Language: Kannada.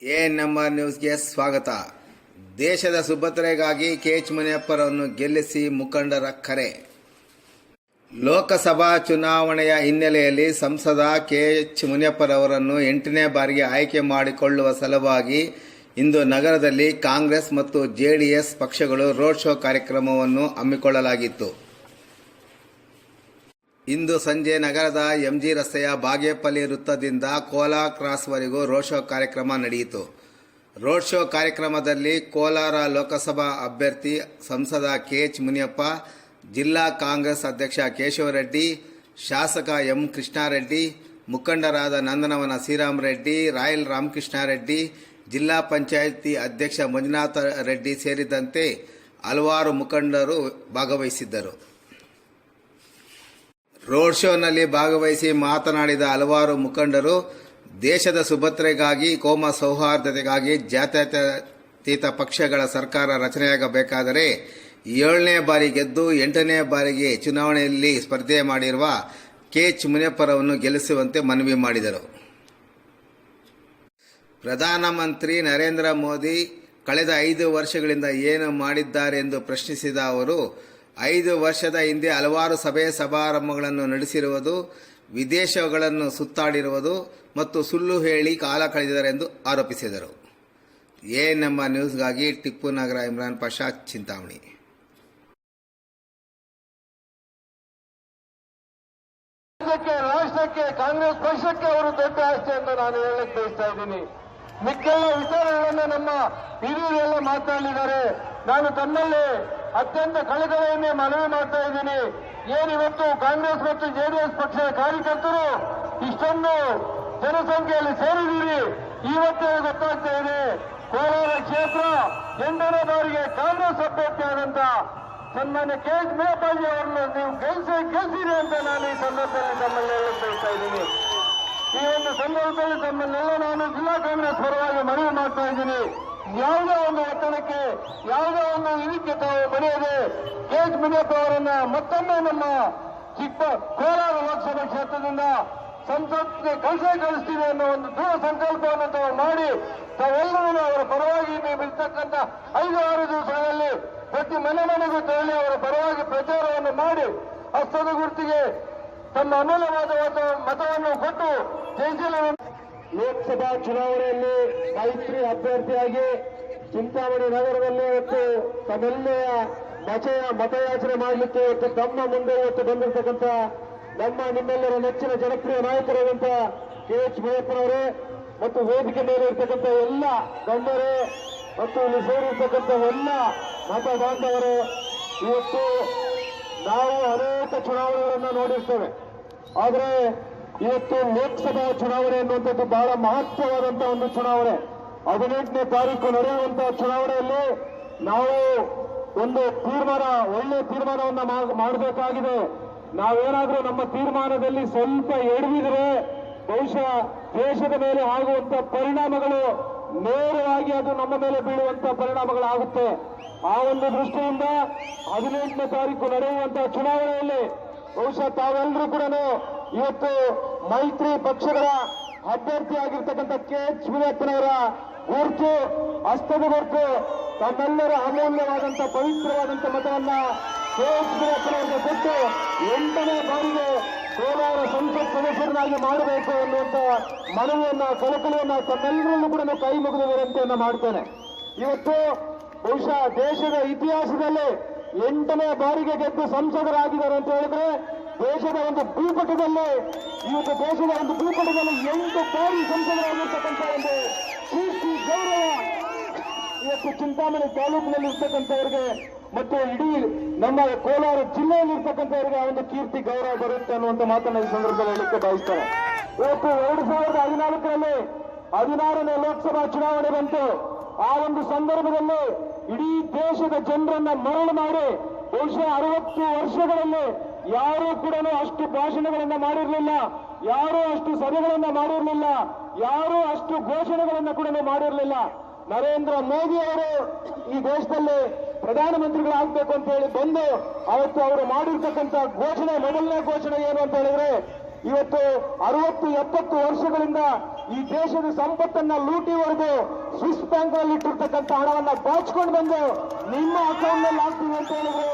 ಎಎನ್ಎಂಆರ್ ನ್ಯೂಸ್ಗೆ ಸ್ವಾಗತ. ದೇಶದ ಸುಭದ್ರತೆಗಾಗಿ ಕೆಎಚ್ ಮುನಿಯಪ್ಪರನ್ನು ಗೆಲ್ಲಿಸಿ ಮುಖಂಡರ ಕರೆ. ಲೋಕಸಭಾ ಚುನಾವಣೆಯ ಹಿನ್ನೆಲೆಯಲ್ಲಿ ಸಂಸದ ಕೆಎಚ್ ಮುನಿಯಪ್ಪರವರನ್ನು 8ನೇ ಬಾರಿಗೆ ಆಯ್ಕೆ ಮಾಡಿಕೊಳ್ಳುವ ಸಲುವಾಗಿ ಇಂದು ನಗರದಲ್ಲಿ ಕಾಂಗ್ರೆಸ್ ಮತ್ತು ಜೆಡಿಎಸ್ ಪಕ್ಷಗಳು ರೋಡ್ ಶೋ ಕಾರ್ಯಕ್ರಮವನ್ನು ಹಮ್ಮಿಕೊಳ್ಳಲಾಗಿತ್ತು. ಇಂದು ಸಂಜೆ ನಗರದ ಎಂಜಿ ರಸ್ತೆಯ ಬಾಗೇಪಲ್ಲಿ ವೃತ್ತದಿಂದ ಕೋಲಾರ ಕ್ರಾಸ್ವರೆಗೂ ರೋಡ್ ಶೋ ಕಾರ್ಯಕ್ರಮ ನಡೆಯಿತು. ರೋಡ್ ಶೋ ಕಾರ್ಯಕ್ರಮದಲ್ಲಿ ಕೋಲಾರ ಲೋಕಸಭಾ ಅಭ್ಯರ್ಥಿ ಸಂಸದ ಕೆಎಚ್ ಮುನಿಯಪ್ಪ, ಜಿಲ್ಲಾ ಕಾಂಗ್ರೆಸ್ ಅಧ್ಯಕ್ಷ ಕೇಶವರೆಡ್ಡಿ, ಶಾಸಕ ಎಂ ಕೃಷ್ಣಾರೆಡ್ಡಿ, ಮುಖಂಡರಾದ ನಂದನವನ ಶ್ರೀರಾಮರೆಡ್ಡಿ, ರಾಯಲ್ ರಾಮಕೃಷ್ಣಾರೆಡ್ಡಿ, ಜಿಲ್ಲಾ ಪಂಚಾಯಿತಿ ಅಧ್ಯಕ್ಷ ಮಂಜುನಾಥ ರೆಡ್ಡಿ ಸೇರಿದಂತೆ ಹಲವಾರು ಮುಖಂಡರು ಭಾಗವಹಿಸಿದ್ದರು. ರೋಡ್ ಶೋನಲ್ಲಿ ಭಾಗವಹಿಸಿ ಮಾತನಾಡಿದ ಹಲವಾರು ಮುಖಂಡರು, ದೇಶದ ಸುಭದ್ರತೆಗಾಗಿ, ಕೋಮ ಸೌಹಾರ್ದತೆಗಾಗಿ ಜಾತ್ಯತೀತ ಪಕ್ಷಗಳ ಸರ್ಕಾರ ರಚನೆಯಾಗಬೇಕಾದರೆ 7ನೇ ಬಾರಿ ಗೆದ್ದು 8ನೇ ಬಾರಿಗೆ ಚುನಾವಣೆಯಲ್ಲಿ ಸ್ಪರ್ಧೆ ಮಾಡಿರುವ ಕೆಎಚ್ ಮುನಿಯಪ್ಪರನ್ನು ಗೆಲ್ಲಿಸುವಂತೆ ಮನವಿ ಮಾಡಿದರು. ಪ್ರಧಾನಮಂತ್ರಿ ನರೇಂದ್ರ ಮೋದಿ ಕಳೆದ 5 ವರ್ಷಗಳಿಂದ ಏನು ಮಾಡಿದ್ದಾರೆಂದು ಪ್ರಶ್ನಿಸಿದ ಅವರು, 5 ವರ್ಷದ ಹಿಂದೆ ಹಲವಾರು ಸಭೆ ಸಮಾರಂಭಗಳನ್ನು ನಡೆಸಿರುವುದು, ವಿದೇಶಗಳನ್ನು ಸುತ್ತಾಡಿರುವುದು ಮತ್ತು ಸುಳ್ಳು ಹೇಳಿ ಕಾಲ ಕಳೆದಿದ್ದಾರೆಂದು ಆರೋಪಿಸಿದರು. ಎಎನ್ಎಂಆರ್ ನ್ಯೂಸ್ಗಾಗಿ ಟಿಪ್ಪು ನಗರ, ಇಮ್ರಾನ್ ಪಾಷಾ, ಚಿಂತಾಮಣಿ. ರಾಷ್ಟ್ರಕ್ಕೆ ಕಾಂಗ್ರೆಸ್ ಪಕ್ಷಕ್ಕೆ ಅವರು ದೊಡ್ಡ ಆಸ್ತಿ ಅಂತ ನಾನು ಹೇಳಕ್ಕೆ ಬಯಸ್ತಾ ಇದ್ದೀನಿ. ಮಿಕ್ಕೆಲ್ಲ ವಿಚಾರಗಳನ್ನು ನಮ್ಮ ಹಿರಿಯರೆಲ್ಲ ಮಾತನಾಡಿದ್ದಾರೆ. ನಾನು ತಮ್ಮಲ್ಲಿ ಅತ್ಯಂತ ಕಳಕಳಿಯನ್ನೇ ಮನವಿ ಮಾಡ್ತಾ ಇದ್ದೀನಿ. ಏನಿವತ್ತು ಕಾಂಗ್ರೆಸ್ ಮತ್ತು ಜೆಡಿಎಸ್ ಪಕ್ಷದ ಕಾರ್ಯಕರ್ತರು ಇಷ್ಟೊಂದು ಜನಸಂಖ್ಯೆಯಲ್ಲಿ ಸೇರಿದ್ದೀರಿ, ಇವತ್ತೇ ಗೊತ್ತಾಗ್ತಾ ಇದೆ. ಕೋಲಾರ ಕ್ಷೇತ್ರ 8ನೇ ಬಾರಿಗೆ ಕಾಂಗ್ರೆಸ್ ಅಭ್ಯರ್ಥಿಯಾದಂತ ಸನ್ಮಾನ್ಯ ಕೆಎಚ್ ಮುನಿಯಪ್ಪಾಜಿ ಅವರನ್ನು ನೀವು ಗೆಲ್ಸಿರಿ ಅಂತ ನಾನು ಈ ಸಂದರ್ಭದಲ್ಲಿ ತಮ್ಮಲ್ಲಿ ಹೇಳಕ್ ಬಯಸ್ತಾ ಇದ್ದೀನಿ. ಈ ಒಂದು ಸಂದರ್ಭದಲ್ಲಿ ತಮ್ಮನ್ನೆಲ್ಲ ನಾನು ಜಿಲ್ಲಾ ಕಾಂಗ್ರೆಸ್ ಪರವಾಗಿ ಮನವಿ ಮಾಡ್ತಾ ಇದ್ದೀನಿ. ಯಾವುದೇ ಒಂದು ಒತ್ತಡಕ್ಕೆ, ಯಾವುದೇ ಒಂದು ಇದಕ್ಕೆ ತಾವು ಬರೆಯದೆ ಕೆಎಚ್ ಮುನಿಯಪ್ಪ ಅವರನ್ನ ಮತ್ತೊಮ್ಮೆ ನಮ್ಮ ಕೋಲಾರ ಲೋಕಸಭಾ ಕ್ಷೇತ್ರದಿಂದ ಸಂಸತ್ಗೆ ಕಳಿಸ್ತೀವಿ ಅನ್ನೋ ಒಂದು ದೃಢ ಸಂಕಲ್ಪವನ್ನು ತಾವು ಮಾಡಿ ತಾವೆಲ್ಲರೂ ಅವರ ಪರವಾಗಿ ಇರ್ತಕ್ಕಂಥ 5-6 ದಿವಸಗಳಲ್ಲಿ ಪ್ರತಿ ಮನೆಗೂ ತೆರಳಿ ಅವರ ಪರವಾಗಿ ಪ್ರಚಾರವನ್ನು ಮಾಡಿ ಹಸ್ತದ ಗುರುತಿಗೆ ತಮ್ಮ ಅಮೂಲ್ಯವಾದ ಮತವನ್ನು ಕೊಟ್ಟು ಜಯಿಸಲು. ಲೋಕಸಭಾ ಚುನಾವಣೆಯಲ್ಲಿ ಮೈತ್ರಿ ಅಭ್ಯರ್ಥಿಯಾಗಿ ಚಿಂತಾಮಣಿ ನಗರದಲ್ಲಿ ಇವತ್ತು ತಮ್ಮೆಲ್ಲರ ಮತಯಾಚನೆ ಮಾಡಲಿಕ್ಕೆ ಇವತ್ತು ತಮ್ಮ ಮುಂದೆ ಇವತ್ತು ಬಂದಿರತಕ್ಕಂಥ ನಮ್ಮ ನಿಮ್ಮೆಲ್ಲರ ನೆಚ್ಚಿನ ಜನಪ್ರಿಯ ನಾಯಕರಾದಂಥ ಕೆಎಚ್ ಮುನಿಯಪ್ಪನವರೇ ಮತ್ತು ವೇದಿಕೆ ಮೇಲೆ ಇರ್ತಕ್ಕಂಥ ಎಲ್ಲ ಗಣ್ಯರೇ ಮತ್ತು ಇಲ್ಲಿ ಸೇರಿರ್ತಕ್ಕಂಥ ಎಲ್ಲ ಮತ ಬಾಂಧವರೇ, ಇವತ್ತು ನಾವು ಅನೇಕ ಚುನಾವಣೆಗಳನ್ನು ನೋಡಿರ್ತೇವೆ. ಆದರೆ ಇವತ್ತು ಲೋಕಸಭಾ ಚುನಾವಣೆ ಅನ್ನುವಂಥದ್ದು ಬಹಳ ಮಹತ್ವವಾದಂತಹ ಒಂದು ಚುನಾವಣೆ. 18ನೇ ತಾರೀಕು ನಡೆಯುವಂತಹ ಚುನಾವಣೆಯಲ್ಲಿ ನಾವು ಒಂದು ಒಳ್ಳೆ ತೀರ್ಮಾನವನ್ನ ಮಾಡಬೇಕಾಗಿದೆ. ನಾವೇನಾದ್ರೂ ನಮ್ಮ ತೀರ್ಮಾನದಲ್ಲಿ ಸ್ವಲ್ಪ ಎಡವಿದ್ರೆ ಬಹುಶಃ ದೇಶದ ಮೇಲೆ ಆಗುವಂತ ಪರಿಣಾಮಗಳು ನೇರವಾಗಿ ಅದು ನಮ್ಮ ಮೇಲೆ ಬೀಳುವಂತಹ ಪರಿಣಾಮಗಳಾಗುತ್ತೆ. ಆ ಒಂದು ದೃಷ್ಟಿಯಿಂದ 18ನೇ ತಾರೀಕು ನಡೆಯುವಂತಹ ಚುನಾವಣೆಯಲ್ಲಿ ಬಹುಶಃ ತಾವೆಲ್ಲರೂ ಕೂಡ ಇವತ್ತು ಮೈತ್ರಿ ಪಕ್ಷಗಳ ಅಭ್ಯರ್ಥಿಯಾಗಿರ್ತಕ್ಕಂಥ ಕೆಎಚ್ ಮುನಿಯಪ್ಪನವರ ಗುರುತು, ಹಸ್ತದ ಗುರುತು, ತಮ್ಮೆಲ್ಲರ ಅಮೂಲ್ಯವಾದಂಥ ಪವಿತ್ರವಾದಂಥ ಮತವನ್ನ ಕೆಎಚ್ ಮುನಿಯಪ್ಪನವರಿಗೆ ಕೊಟ್ಟು 8ನೇ ಬಾರಿಗೆ ಕೋಲಾರ ಸಂಸತ್ ಸದಸ್ಯರನ್ನಾಗಿ ಮಾಡಬೇಕು ಅನ್ನುವಂಥ ಮನವಿಯನ್ನ, ಕಳಕಳಿಯನ್ನ ತಮ್ಮೆಲ್ಲರಲ್ಲೂ ಕೂಡ ಕೈ ಮುಗಿದ ವಿನಂತಿಯನ್ನ ಮಾಡ್ತೇನೆ. ಇವತ್ತು ಬಹುಶಃ ದೇಶದ ಇತಿಹಾಸದಲ್ಲಿ 8ನೇ ಬಾರಿಗೆ ಗೆದ್ದು ಸಂಸದರಾಗಿದ್ದಾರೆ ಅಂತ ಹೇಳಿದ್ರೆ ದೇಶದ ಒಂದು ಭೂಪಟದಲ್ಲಿ 8 ಬಾರಿ ಸಂಸದರಾಗಿರ್ತಕ್ಕಂಥ ಒಂದು ಕೀರ್ತಿ, ಗೌರವ ಇವತ್ತು ಚಿಂತಾಮಣಿ ತಾಲೂಕಿನಲ್ಲಿ ಇರ್ತಕ್ಕಂಥವ್ರಿಗೆ ಮತ್ತು ಇಡೀ ನಮ್ಮ ಕೋಲಾರ ಜಿಲ್ಲೆಯಲ್ಲಿ ಇರ್ತಕ್ಕಂಥವ್ರಿಗೆ ಆ ಒಂದು ಕೀರ್ತಿ, ಗೌರವ ಬರುತ್ತೆ ಅನ್ನುವಂಥ ಮಾತನ್ನ ಈ ಸಂದರ್ಭದಲ್ಲಿ ಹೇಳಲಿಕ್ಕೆ ಬಯಸ್ತಾರೆ. ಇವತ್ತು 2014ರಲ್ಲಿ 16ನೇ ಲೋಕಸಭಾ ಚುನಾವಣೆ ಬಂತು. ಆ ಒಂದು ಸಂದರ್ಭದಲ್ಲಿ ಇಡೀ ದೇಶದ ಜನರನ್ನ ಮರಳು ಮಾಡಿ ಬಹುಶಃ 60 ವರ್ಷಗಳಲ್ಲಿ ಯಾರೂ ಕೂಡ ಅಷ್ಟು ಭಾಷಣಗಳನ್ನ ಮಾಡಿರಲಿಲ್ಲ, ಯಾರೂ ಅಷ್ಟು ಸಭೆಗಳನ್ನ ಮಾಡಿರಲಿಲ್ಲ, ಯಾರೂ ಅಷ್ಟು ಘೋಷಣೆಗಳನ್ನ ಕೂಡ ಮಾಡಿರಲಿಲ್ಲ. ನರೇಂದ್ರ ಮೋದಿ ಅವರು ಈ ದೇಶದಲ್ಲಿ ಪ್ರಧಾನಮಂತ್ರಿಗಳಾಗಬೇಕು ಅಂತ ಹೇಳಿ ಬಂದು ಅವತ್ತು ಅವರು ಮಾಡಿರ್ತಕ್ಕಂಥ ಘೋಷಣೆ, ಮೊದಲನೇ ಘೋಷಣೆ ಏನು ಅಂತ ಹೇಳಿದ್ರೆ ಇವತ್ತು 60-70 ವರ್ಷಗಳಿಂದ ಈ ದೇಶದ ಸಂಪತ್ತನ್ನ ಲೂಟಿವರೆಗೂ ಸ್ವಿಸ್ ಬ್ಯಾಂಕ್ ನಲ್ಲಿ ಇಟ್ಟಿರ್ತಕ್ಕಂಥ ಹಣವನ್ನ ಬಾಚ್ಕೊಂಡು ಬಂದು ನಿಮ್ಮ ಅಕೌಂಟ್ ನಲ್ಲಿ ಹಾಕ್ತೀವಿ ಅಂತ ಹೇಳಿದ್ರು.